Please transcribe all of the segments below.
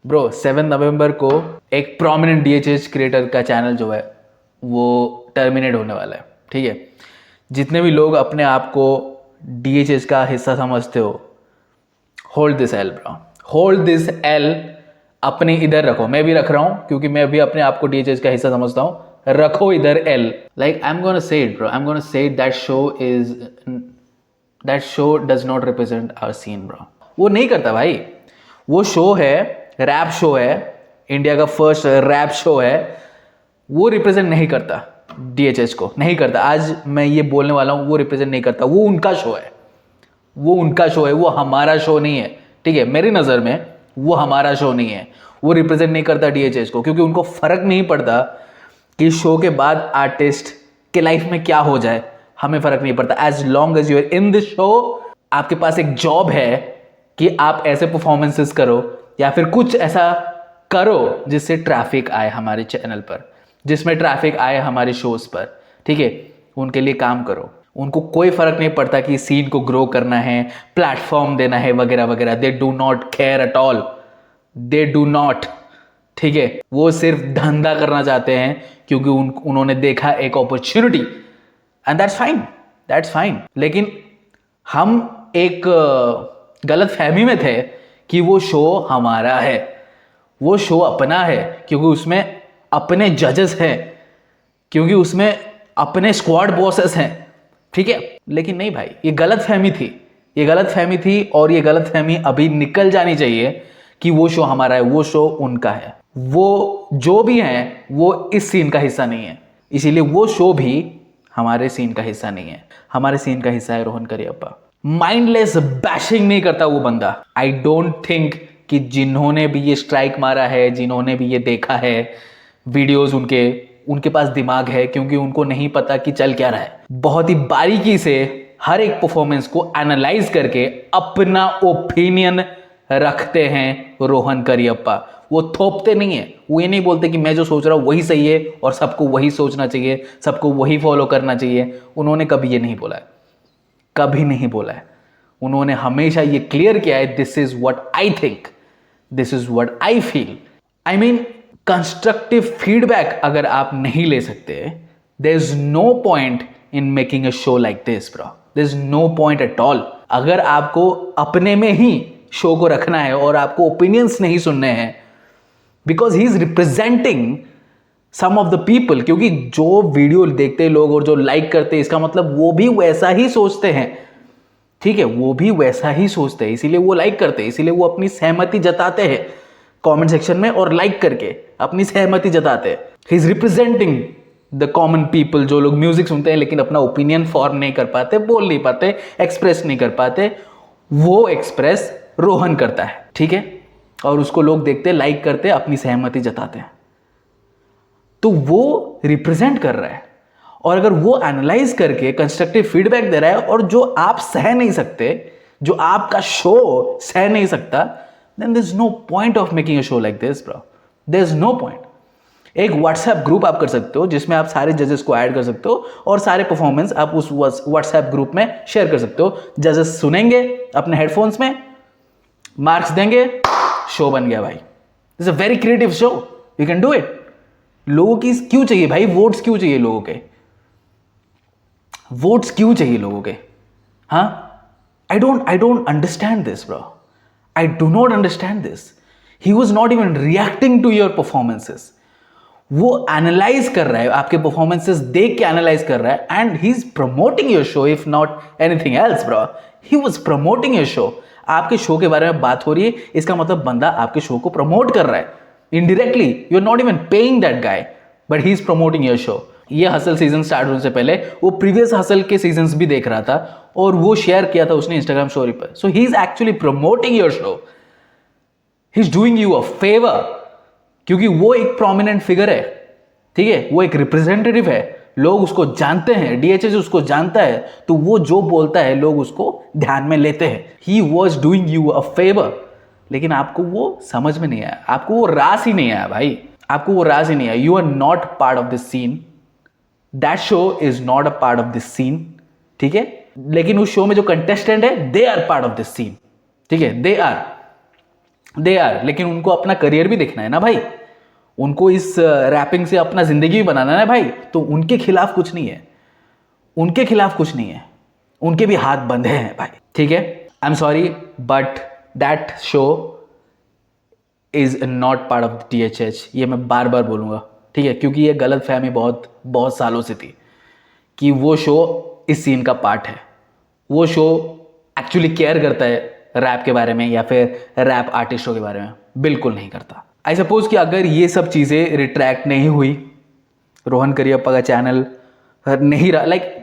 Bro 7 नवंबर को एक prominent DHH creator का चैनल जो है वो टर्मिनेट होने वाला है। ठीक है, जितने भी लोग अपने आप को डीएचएच का हिस्सा समझते हो, hold this L bro, hold this L. अपने इधर रखो, मैं भी रख रहा हूँ क्योंकि मैं भी अपने आप को डीएचएच का हिस्सा समझता हूँ। रखो इधर एल। Like I am gonna say it bro, I am gonna say it, that show does not represent our scene bro. वो नहीं करता भाई। वो शो है, रैप शो है, इंडिया का फर्स्ट रैप शो है, वो रिप्रेजेंट नहीं करता डीएचएच को, नहीं करता। आज मैं ये बोलने वाला हूँ, वो रिप्रेजेंट नहीं करता। वो उनका शो है, वो उनका शो है, वो हमारा शो नहीं है। ठीक है, मेरी नज़र में वो हमारा शो नहीं है। वो रिप्रेजेंट नहीं करता डीएचएच को, क्योंकि उनको फर्क नहीं पड़ता कि शो के बाद आर्टिस्ट के लाइफ में क्या हो जाए। हमें फर्क नहीं पड़ता। As long as you are in this show, आपके पास एक जॉब है कि आप ऐसे परफॉर्मेंसेस करो या फिर कुछ ऐसा करो जिससे ट्रैफिक आए हमारे चैनल पर, जिसमें ट्रैफिक आए हमारे शोज पर। ठीक है, उनके लिए काम करो। उनको कोई फर्क नहीं पड़ता कि सीन को ग्रो करना है, प्लेटफॉर्म देना है वगैरह वगैरह। They do not care at all, they do not. ठीक है, वो सिर्फ धंधा करना चाहते हैं क्योंकि उन्होंने देखा एक opportunity, and that's fine, that's fine. लेकिन हम एक गलत फहमी में थे कि वो शो हमारा है, वो शो अपना है, क्योंकि उसमें अपने जजेस हैं, क्योंकि उसमें अपने स्क्वाड बॉसेस हैं। ठीक है, लेकिन नहीं भाई, ये गलत फहमी थी, ये गलत फहमी थी। और ये गलत फहमी अभी निकल जानी चाहिए कि वो शो हमारा है, वो शो उनका है। वो जो भी हैं वो इस सीन का हिस्सा नहीं है, इसीलिए वो शो भी हमारे सीन का हिस्सा नहीं है। हमारे सीन का हिस्सा है रोहन करियप्पा। माइंडलेस बैशिंग नहीं करता वो बंदा। आई डोंट थिंक कि जिन्होंने भी ये स्ट्राइक मारा है, जिन्होंने भी ये देखा है वीडियोस, उनके पास दिमाग है, क्योंकि उनको नहीं पता कि चल क्या रहा है। बहुत ही बारीकी से हर एक परफॉर्मेंस को एनालाइज करके अपना ओपिनियन रखते हैं रोहन करियप्पा। वो थोपते नहीं है। वो ये नहीं बोलते कि मैं जो सोच रहा हूँ वही सही है और सबको वही सोचना चाहिए, सबको वही फॉलो करना चाहिए। उन्होंने कभी ये नहीं बोला है, कभी नहीं बोला है। उन्होंने हमेशा ये क्लियर किया है, this is what I think, this is what I feel. I mean, constructive feedback अगर आप नहीं ले सकते, there is no point in making a show like this bro, there is no point at all. अगर आपको अपने में ही show को रखना है और आपको ओपिनियंस नहीं सुनने हैं, because he is representing some of the people, क्योंकि जो वीडियो देखते लोग और जो लाइक करते, इसका मतलब वो भी वैसा ही सोचते हैं। ठीक है, वो भी वैसा ही सोचते हैं, इसीलिए वो लाइक करते हैं, इसीलिए वो अपनी सहमति जताते हैं कमेंट सेक्शन में और लाइक करके अपनी सहमति जताते हैं। ही is representing the common people, जो लोग म्यूजिक सुनते हैं लेकिन अपना ओपिनियन फॉर्म नहीं कर पाते, बोल नहीं पाते, एक्सप्रेस नहीं कर पाते, वो एक्सप्रेस रोहन करता है। ठीक है, और उसको लोग देखते, लाइक करते, अपनी सहमति जताते हैं, तो वो रिप्रेजेंट कर रहा है। और अगर वो एनालाइज करके कंस्ट्रक्टिव फीडबैक दे रहा है और जो आप सह नहीं सकते, जो आपका शो सह नहीं सकता, then there's no point of making a show like this bro, there's no point। एक व्हाट्सएप ग्रुप आप कर सकते हो जिसमें आप सारे जजेस को ऐड कर सकते हो और सारे परफॉर्मेंस आप उस व्हाट्सएप ग्रुप में शेयर कर सकते हो। जजेस सुनेंगे अपने हेडफोन्स में, मार्क्स देंगे, शो बन गया भाई। This is a very creative show, you can do it. लोगों की क्यों चाहिए भाई, वोट्स क्यों चाहिए लोगों के, वोट्स क्यों चाहिए लोगों के? हाँ, I don't understand this bro, I do not understand this. He was not even reacting to your performances. वो एनालाइज कर रहा है, आपके परफॉर्मेंसेस देख के एनालाइज कर रहा है, and he is promoting your show if not anything else bro. He was promoting your show. आपके शो के बारे में बात हो रही है, इसका मतलब बंदा आपके शो को प्रमोट कर रहा है indirectly. You are not even paying that guy, but he is promoting your show. ये हसल सीजन स्टार्ट होने से पहले वो प्रीवियस हसल के सीजन्स भी देख रहा था और वो शेयर किया था उसने इंस्टाग्राम स्टोरी पर। So he is actually promoting your show, he is doing you a favour, क्योंकि वो एक प्रोमिनेंट फिगर है। ठीक है, वो एक रिप्रेजेंटेटिव है, लोग उसको जानते हैं, डीएचएच उसको जानता है, तो वो जो बोलता है लोग उसको ध्यान में लेते हैं। He was doing you a favour. लेकिन आपको वो समझ में नहीं आया, आपको वो रास ही नहीं आया भाई, आपको वो राज ही नहीं आया। You are not part of this scene, that show is not a part of this scene. ठीक है, लेकिन उस शो में जो कंटेस्टेंट है, they are part of this scene. ठीक है, दे आर। दे आर, लेकिन उनको अपना करियर भी देखना है ना भाई, उनको इस रैपिंग से अपना जिंदगी भी बनाना है भाई, तो उनके खिलाफ कुछ नहीं है, उनके खिलाफ कुछ नहीं है, उनके भी हाथ बंधे हैं भाई, ठीक है। I am sorry but that show is not part of DHH, ये मैं बार बार बोलूंगा, ठीक है, क्योंकि ये गलत फहमी बहुत बहुत सालों से थी कि वो शो इस सीन का पार्ट है। वो शो एक्चुअली केयर करता है रैप के बारे में या फिर रैप आर्टिस्टों के बारे में, बिल्कुल नहीं करता। आई सपोज कि अगर ये सब चीज़ें रिट्रैक्ट नहीं हुई, रोहन करियप्पा का चैनल नहीं रहा, like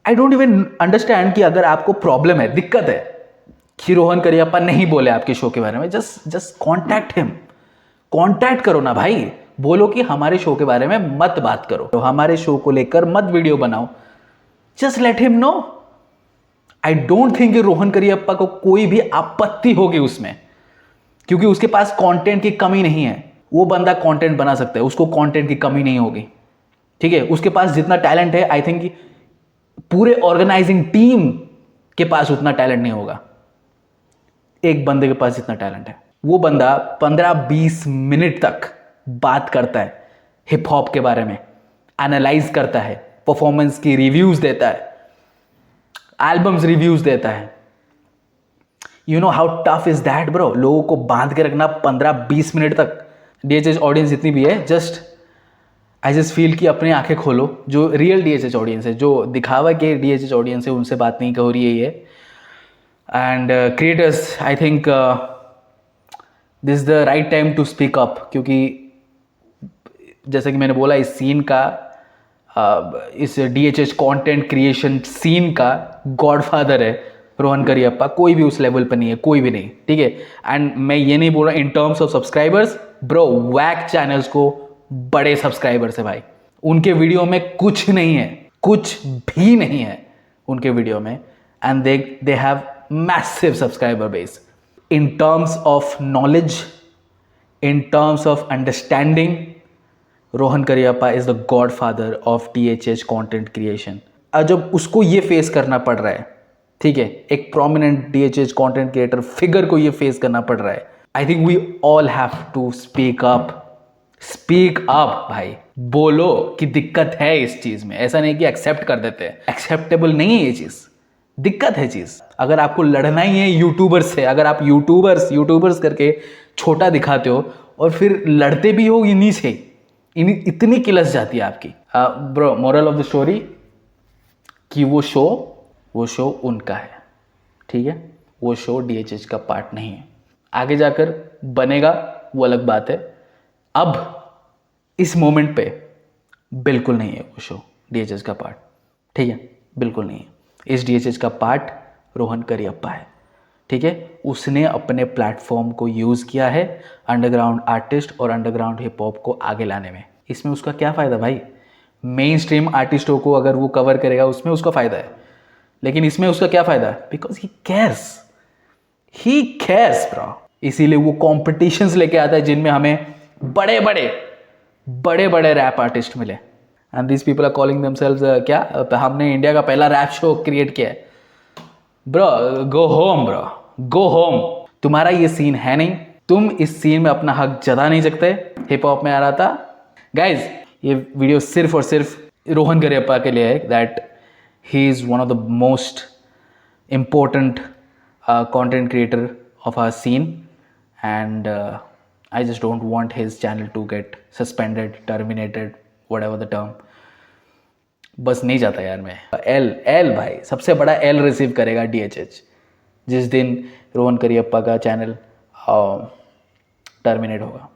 I don't even understand कि अगर आपको प्रॉब्लम है, दिक्कत है कि रोहन करियप्पा नहीं बोले आपके शो के बारे में, जस्ट कॉन्टैक्ट हिम, कॉन्टैक्ट करो ना भाई, बोलो कि हमारे शो के बारे में मत बात करो, तो हमारे शो को लेकर मत वीडियो बनाओ, just let him know. I don't think कि रोहन करियप्पा को कोई भी आपत्ति होगी उसमें, क्योंकि उसके पास कंटेंट की कमी नहीं है, वो बंदा कंटेंट बना सकता है, उसको कंटेंट की कमी नहीं होगी, ठीक है। उसके पास जितना टैलेंट है, आई थिंक पूरे ऑर्गेनाइजिंग टीम के पास उतना टैलेंट नहीं होगा, एक बंदे के पास जितना टैलेंट है। वो बंदा 15-20 मिनट तक बात करता है हिप हॉप के बारे में, एनालाइज करता है, परफॉर्मेंस की रिव्यूज देता है, एल्बम्स रिव्यूज देता है। You know how tough is that bro, लोगों को बांध के रखना 15-20 मिनट तक। DHH ऑडियंस जितनी भी है, आई जस्ट फील कि अपनी आंखें खोलो, जो रियल DHH ऑडियंस है, जो दिखावा के DHH ऑडियंस है, उनसे बात नहीं हो रही है ये। And creators, I think this the right time to speak up, क्योंकि जैसे कि मैंने बोला, इस सीन का इस DHH कंटेंट क्रिएशन सीन का गॉडफादर है रोहन करियप्पा, कोई भी उस लेवल पर नहीं है, कोई भी नहीं, ठीक है। एंड मैं ये नहीं बोल रहा in terms of subscribers bro, वैक चैनल्स को बड़े सब्सक्राइबर्स है भाई, उनके वीडियो में कुछ नहीं है, कुछ भी नहीं है उनके वीडियो में, and they have massive subscriber base. In terms of knowledge, in terms of understanding, Rohan Cariappa is the God father of DHH content creation. अब जब उसको ये फेस करना पड़ रहा है, ठीक है, एक prominent DHH content creator figure को ये फेस करना पड़ रहा है, I think we all have to speak up, speak up भाई, बोलो कि दिक्कत है इस चीज में, ऐसा नहीं कि एक्सेप्ट कर देते हैं, एक्सेप्टेबल नहीं है ये चीज, दिक्कत है चीज। अगर आपको लड़ना ही है यूट्यूबर्स से, अगर आप यूट्यूबर्स करके छोटा दिखाते हो और फिर लड़ते भी हो इन्हीं से, इतनी किलस जाती है आपकी। Bro, moral of the story कि वो शो उनका है, ठीक है, वो शो DHH का पार्ट नहीं है, आगे जाकर बनेगा वो अलग बात है, अब इस मोमेंट पे बिल्कुल नहीं है वो शो DHH का पार्ट, ठीक है, बिल्कुल नहीं है। इस DHH का पार्ट रोहन करियप्पा है, ठीक है, उसने अपने प्लेटफॉर्म को यूज़ किया है अंडरग्राउंड आर्टिस्ट और अंडरग्राउंड हिप हॉप को आगे लाने में। इसमें उसका क्या फ़ायदा भाई, मेन स्ट्रीम आर्टिस्टों को अगर वो कवर करेगा उसमें उसका फ़ायदा है, लेकिन इसमें उसका क्या फ़ायदा है, बिकॉज ही कैर्स ब्रो। इसीलिए वो कॉम्पिटिशन्स लेके आता है जिनमें हमें बड़े बड़े रैप आर्टिस्ट मिले, and this people are calling themselves क्या, हमने इंडिया का पहला रैप शो क्रिएट किया है। Bro, go home bro, go home, तुम्हारा ये सीन है नहीं, तुम इस सीन में अपना हक जता नहीं सकते। हिप हॉप में आ रहा था गाइज, ये वीडियो सिर्फ और सिर्फ रोहन करियप्पा के लिए है, that he is one of the most important content creator of our scene, and I just don't want his channel to get suspended, terminated, whatever the term. बस नहीं जाता यार मैं, एल भाई, सबसे बड़ा एल रिसीव करेगा DHH जिस दिन रोहन करियप्पा का चैनल टर्मिनेट होगा।